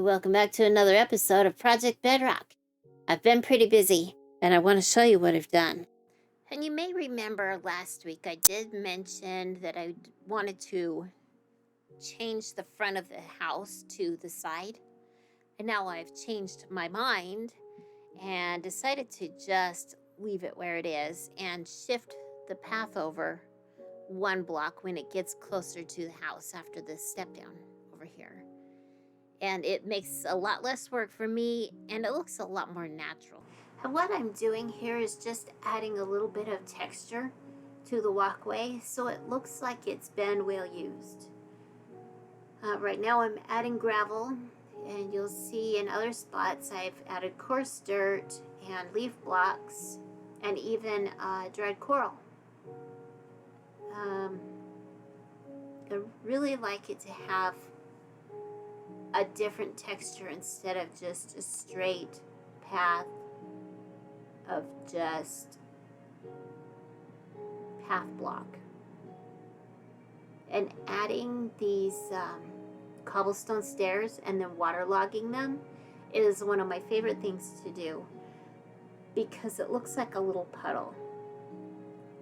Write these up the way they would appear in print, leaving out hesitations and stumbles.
So welcome back to another episode of Project Bedrock. I've been pretty busy, and I want to show you what I've done. And you may remember last week I did mention that I wanted to change the front of the house to the side. And now I've changed my mind and decided to just leave it where it is and shift the path over one block when it gets closer to the house after the step down over here. And it makes a lot less work for me, and it looks a lot more natural. And what I'm doing here is just adding a little bit of texture to the walkway so it looks like it's been well used. Right now I'm adding gravel, and you'll see in other spots I've added coarse dirt and leaf blocks and even dried coral. I really like it to have a different texture instead of just a straight path of just path block. And adding these cobblestone stairs and then waterlogging them is one of my favorite things to do because it looks like a little puddle.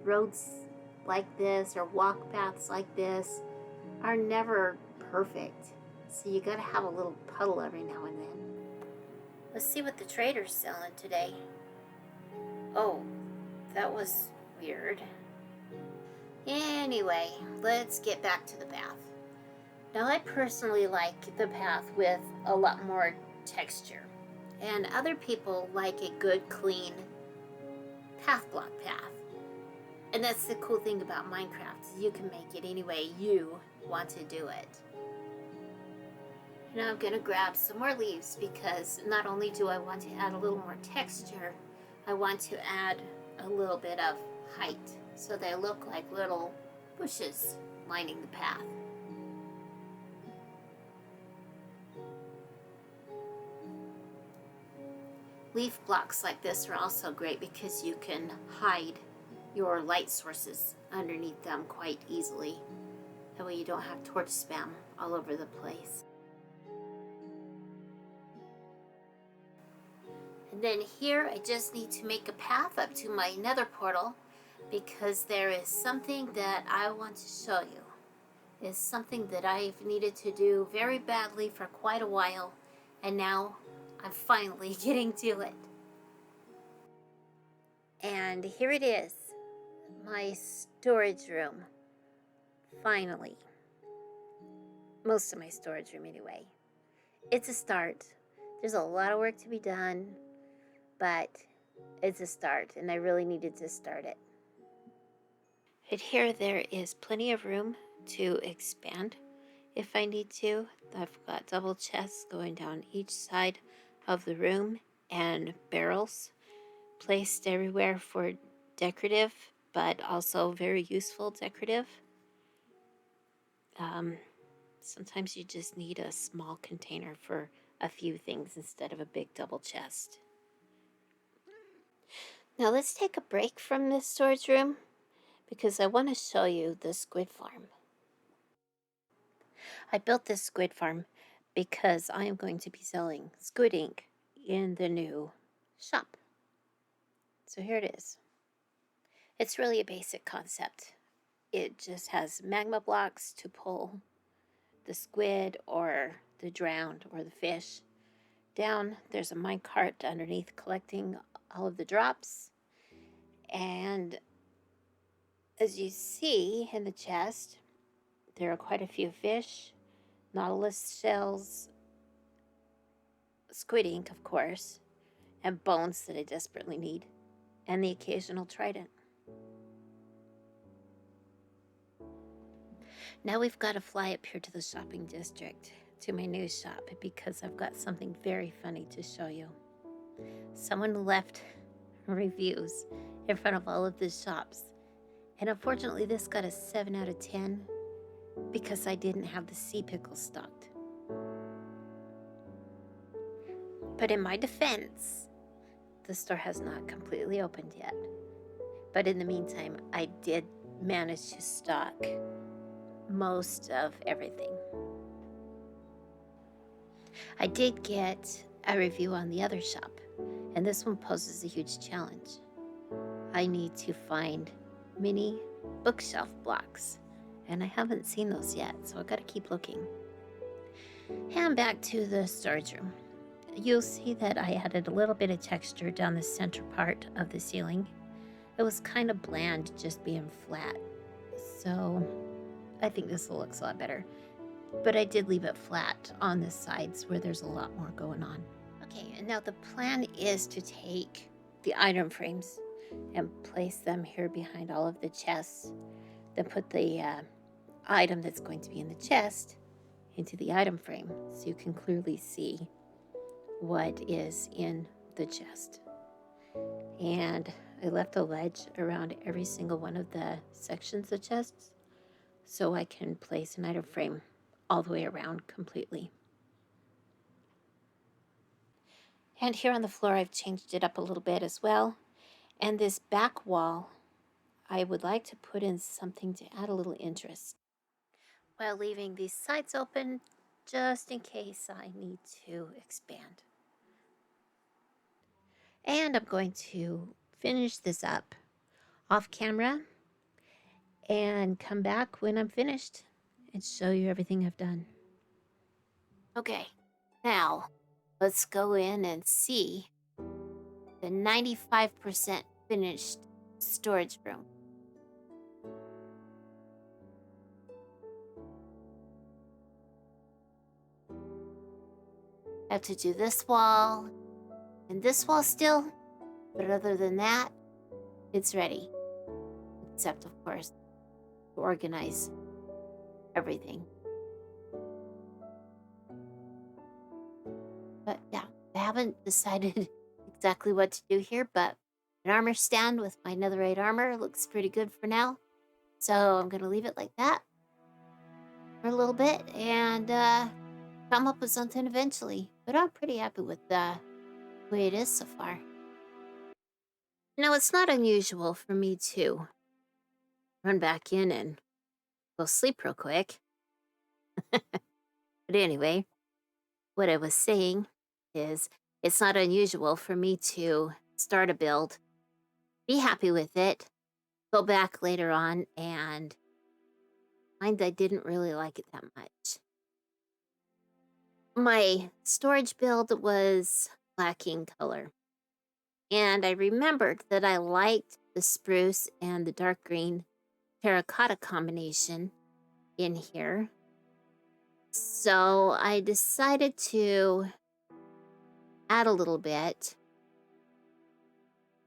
Roads like this or walk paths like this are never perfect. So you gotta have a little puddle every now and then. Let's see what the trader's selling today. Oh, that was weird. Anyway, let's get back to the path. Now I personally like the path with a lot more texture. And other people like a good, clean path block path. And that's the cool thing about Minecraft. You can make it any way you want to do it. Now I'm going to grab some more leaves because not only do I want to add a little more texture, I want to add a little bit of height so they look like little bushes lining the path. Leaf blocks like this are also great because you can hide your light sources underneath them quite easily. That way you don't have torch spam all over the place. And then here I just need to make a path up to my nether portal because there is something that I want to show you. It's something that I've needed to do very badly for quite a while, and now I'm finally getting to it. And here it is, my storage room. Finally. Most of my storage room anyway. It's a start. There's a lot of work to be done, but it's a start, and I really needed to start it. Right here, there is plenty of room to expand if I need to. I've got double chests going down each side of the room and barrels placed everywhere for decorative, but also very useful decorative. Sometimes you just need a small container for a few things instead of a big double chest. Now let's take a break from this storage room because I want to show you the squid farm. I built this squid farm because I am going to be selling squid ink in the new shop. So here it is. It's really a basic concept. It just has magma blocks to pull the squid or the drowned or the fish down. There's a minecart underneath collecting all of the drops. And as you see in the chest, there are quite a few fish, nautilus shells, squid ink, of course, and bones that I desperately need, and the occasional trident. Now we've got to fly up here to the shopping district, to my new shop, because I've got something very funny to show you. Someone left reviews in front of all of the shops, and unfortunately this got a 7 out of 10 because I didn't have the sea pickle stocked. But in my defense, the store has not completely opened yet. But in the meantime, I did manage to stock most of everything. I did get a review on the other shop, and this one poses a huge challenge. I need to find mini bookshelf blocks, and I haven't seen those yet, so I gotta keep looking. And back to the storage room. You'll see that I added a little bit of texture down the center part of the ceiling. It was kind of bland just being flat, so I think this looks a lot better. But I did leave it flat on the sides where there's a lot more going on. Okay, and now the plan is to take the item frames and place them here behind all of the chests. Then put the item that's going to be in the chest into the item frame so you can clearly see what is in the chest. And I left a ledge around every single one of the sections of chests so I can place an item frame all the way around completely. And here on the floor, I've changed it up a little bit as well. And this back wall, I would like to put in something to add a little interest, while leaving these sides open just in case I need to expand. And I'm going to finish this up off camera and come back when I'm finished and show you everything I've done. Okay, now let's go in and see the 95% finished storage room. I have to do this wall and this wall still, but other than that, it's ready. Except, of course, to organize everything. But yeah, I haven't decided exactly what to do here, but an armor stand with my netherite armor looks pretty good for now. So I'm going to leave it like that for a little bit and come up with something eventually. But I'm pretty happy with the way it is so far. Now, it's not unusual for me to run back in and go sleep real quick. But anyway, what I was saying is it's not unusual for me to start a build, be happy with it, go back later on and find I didn't really like it that much. My storage build was lacking color, and I remembered that I liked the spruce and the dark green terracotta combination in here. So I decided to add a little bit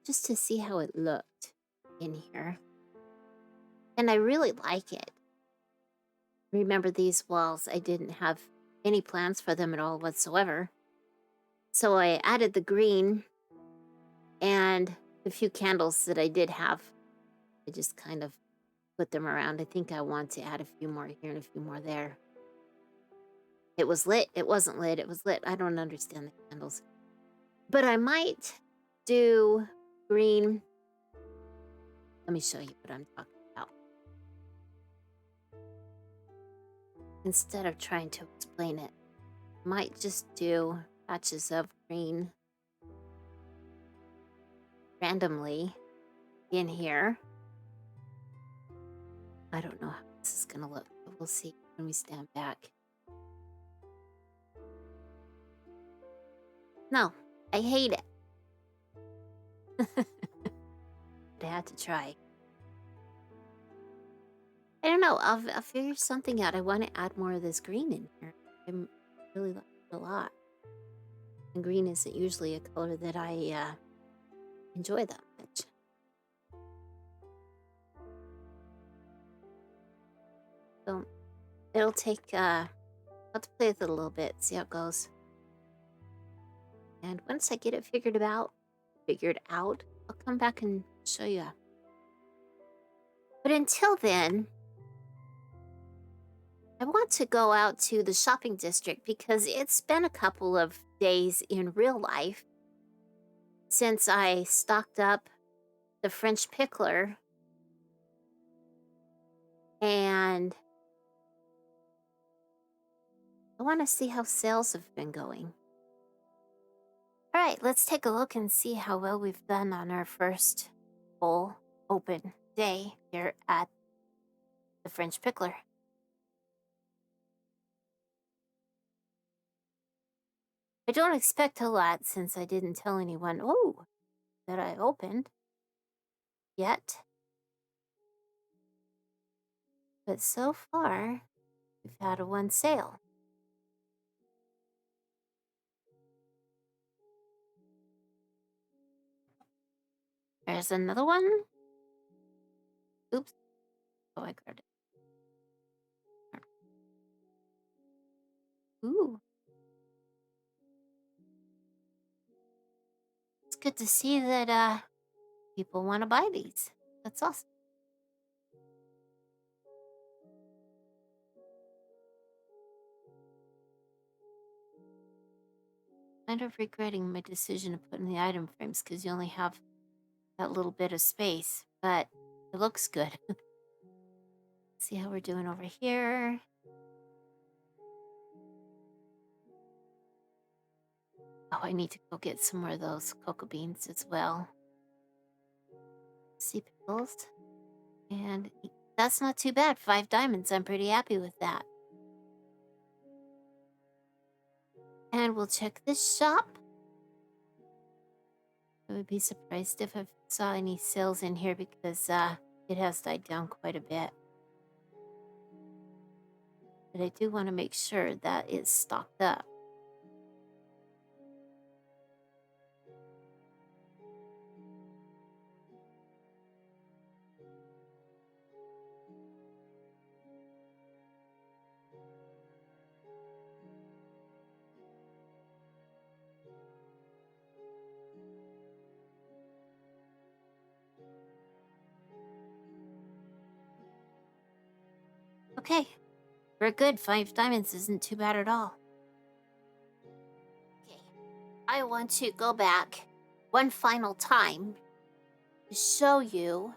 just to see how it looked in here. And I really like it. Remember, these walls, I didn't have any plans for them at all whatsoever. So I added the green and the few candles that I did have. I just kind of put them around. I think I want to add a few more here and a few more there. It was lit. It wasn't lit. It was lit. I don't understand the candles. But I might do green. Let me show you what I'm talking about. Instead of trying to explain it, I might just do patches of green randomly in here. I don't know how this is going to look, but we'll see when we stand back. No, I hate it. But I had to try. I don't know. I'll figure something out. I want to add more of this green in here. I really like it a lot. And green isn't usually a color that I enjoy that much. So it'll take, I'll have to play with it a little bit, see how it goes. And once I get it figured out, I'll come back and show you. But until then, I want to go out to the shopping district because it's been a couple of days in real life since I stocked up the French pickler and I want to see how sales have been going. All right, let's take a look and see how well we've done on our first full open day here at the French Pickler. I don't expect a lot since I didn't tell anyone, that I opened yet. But so far, we've had a one sale. There's another one. Oops. Oh, I grabbed it. Ooh. It's good to see that people want to buy these. That's awesome. Kind of regretting my decision to put in the item frames because you only have that little bit of space, but it looks good. See how we're doing over here. Oh, I need to go get some more of those cocoa beans as well. See pickles. And that's not too bad. 5 diamonds. I'm pretty happy with that. And we'll check this shop. I would be surprised if I saw any sales in here because it has died down quite a bit. But I do want to make sure that it's stocked up. Okay, we're good. 5 diamonds isn't too bad at all. Okay, I want to go back one final time to show you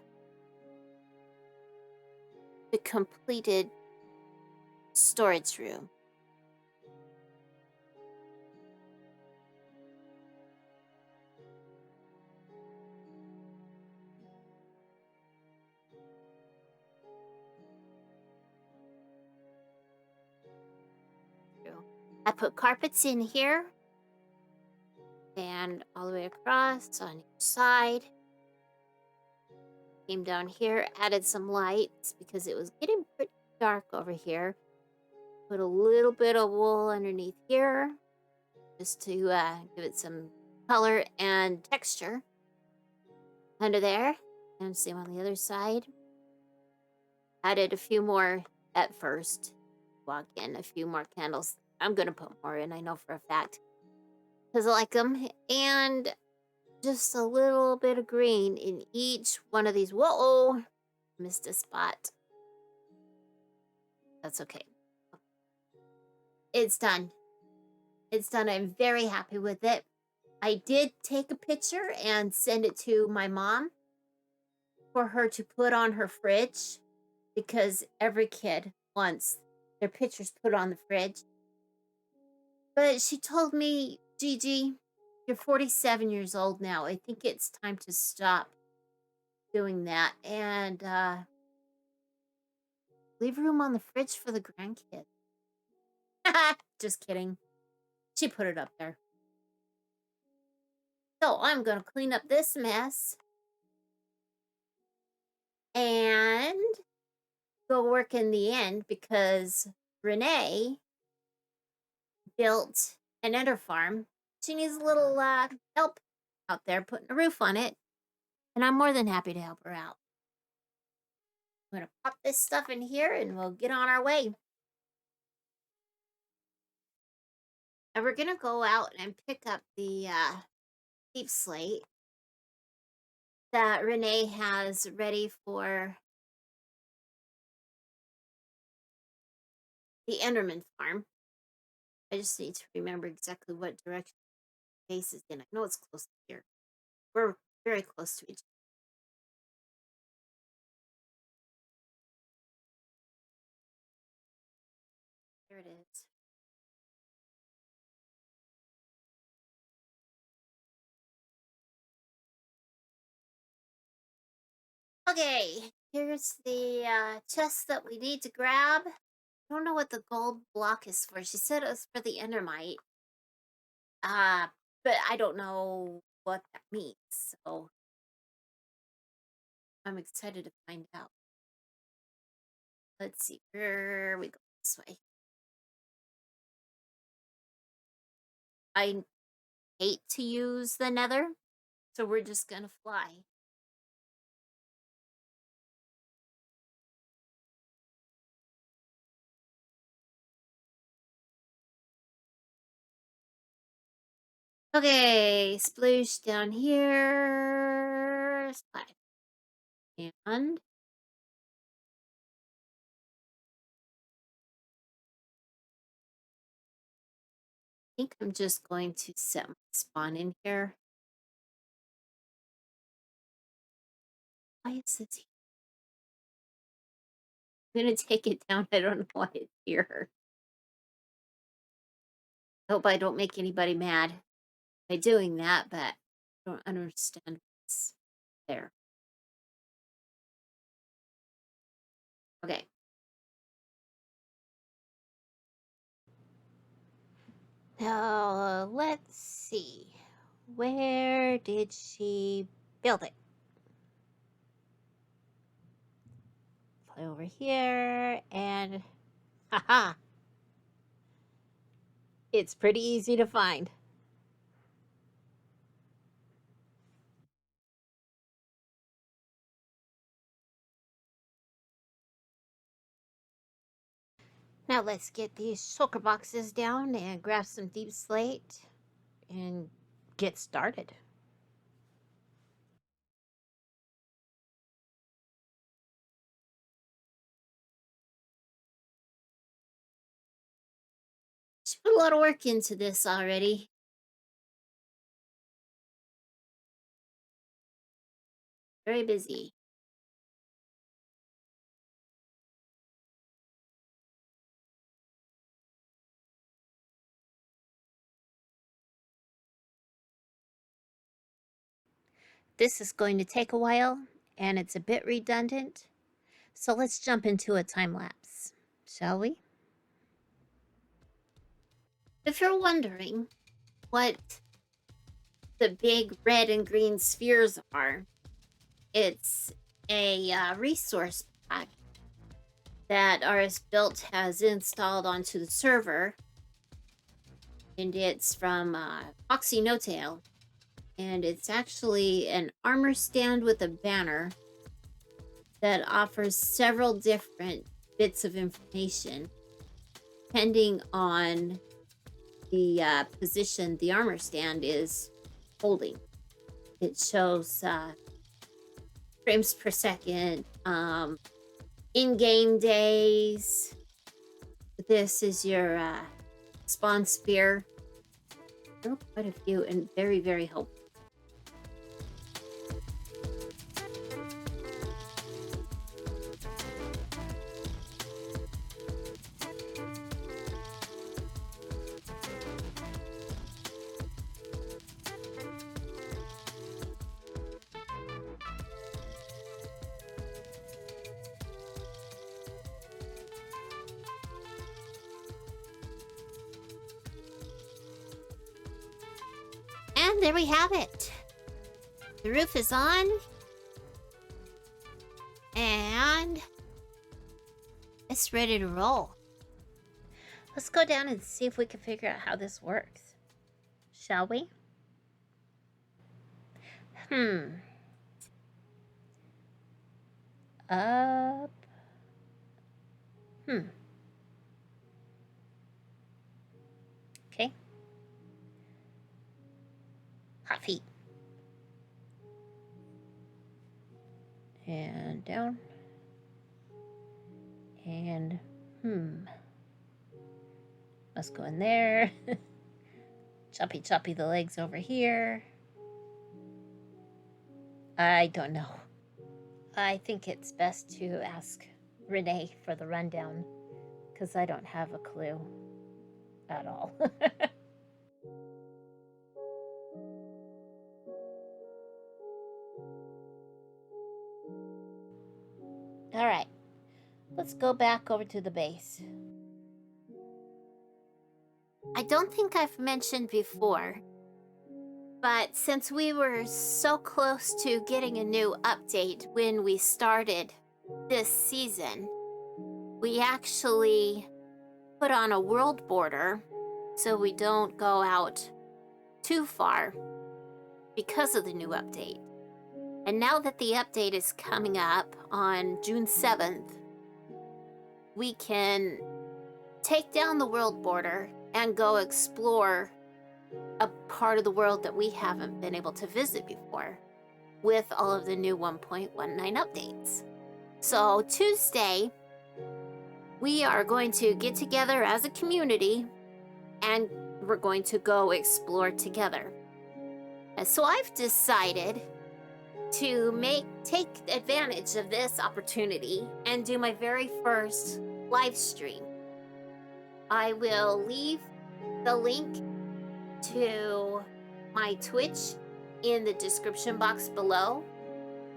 the completed storage room. I put carpets in here and all the way across on each side. Came down here, added some lights because it was getting pretty dark over here. Put a little bit of wool underneath here just to give it some color and texture. Under there, and same on the other side. Added a few more at first. Walk in, a few more candles. I'm going to put more in, I know for a fact. Because I like them. And just a little bit of green in each one of these. Whoa! Missed a spot. That's okay. It's done. It's done. I'm very happy with it. I did take a picture and send it to my mom for her to put on her fridge because every kid wants their pictures put on the fridge. But she told me, Gigi, you're 47 years old now. I think it's time to stop doing that and leave room on the fridge for the grandkids. Just kidding. She put it up there. So I'm going to clean up this mess and go work in the end because Renee built an ender farm. She needs a little help out there putting a roof on it, and I'm more than happy to help her out. I'm going to pop this stuff in here and we'll get on our way. And we're going to go out and pick up the deep slate that Renee has ready for the Enderman farm. I just need to remember exactly what direction the base is in. I know it's close to here. We're very close to each other. There it is. Okay, here's the chest that we need to grab. I don't know what the gold block is for. She said it was for the endermite. Uh, but I don't know what that means. So I'm excited to find out. Let's see. Where we go this way. I hate to use the nether, so we're just gonna fly. Okay, sploosh down here. Slide. And I think I'm just going to set my spawn in here. Why is this here? I'm gonna take it down. I don't know why it's here. I hope I don't make anybody mad by doing that, but I don't understand what's there. Okay. Now, let's see. Where did she build it? Fly over here, and haha! It's pretty easy to find. Now let's get these shulker boxes down and grab some deep slate and get started. She put a lot of work into this already. Very busy. This is going to take a while, and it's a bit redundant. So let's jump into a time lapse, shall we? If you're wondering what the big red and green spheres are, it's a resource pack that RS Built has installed onto the server, and it's from Foxy No Tail, and it's actually an armor stand with a banner that offers several different bits of information depending on the position the armor stand is holding. It shows frames per second, in-game days. This is your spawn spear. There are quite a few and very, very helpful. And there we have it. The roof is on. And it's ready to roll. Let's go down and see if we can figure out how this works. Shall we? Up. Okay. Hot feet. And down. And let's go in there. Choppy the legs over here. I don't know. I think it's best to ask Renee for the rundown, because I don't have a clue at all. All right, let's go back over to the base. I don't think I've mentioned before, but since we were so close to getting a new update when we started this season, we actually put on a world border so we don't go out too far because of the new update. And now that the update is coming up on June 7th, we can take down the world border and go explore a part of the world that we haven't been able to visit before with all of the new 1.19 updates. So Tuesday, we are going to get together as a community and we're going to go explore together. And so I've decided to take advantage of this opportunity and do my very first live stream. I will leave the link to my Twitch in the description box below,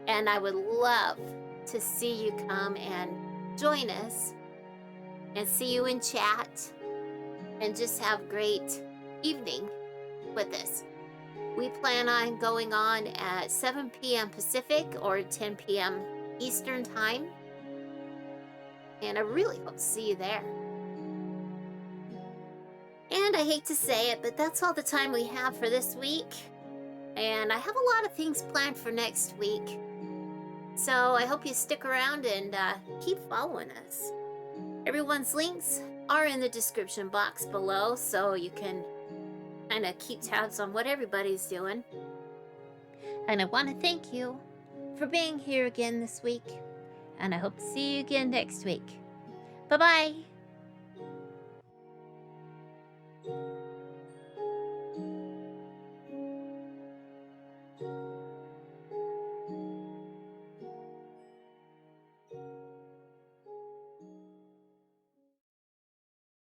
and I would love to see you come and join us and see you in chat and just have a great evening with us. We plan on going on at 7 p.m. Pacific or 10 p.m. Eastern Time. And I really hope to see you there. And I hate to say it, but that's all the time we have for this week. And I have a lot of things planned for next week. So I hope you stick around and keep following us. Everyone's links are in the description box below, so you can kind of keep tabs on what everybody's doing. And I want to thank you for being here again this week, and I hope to see you again next week. Bye-bye.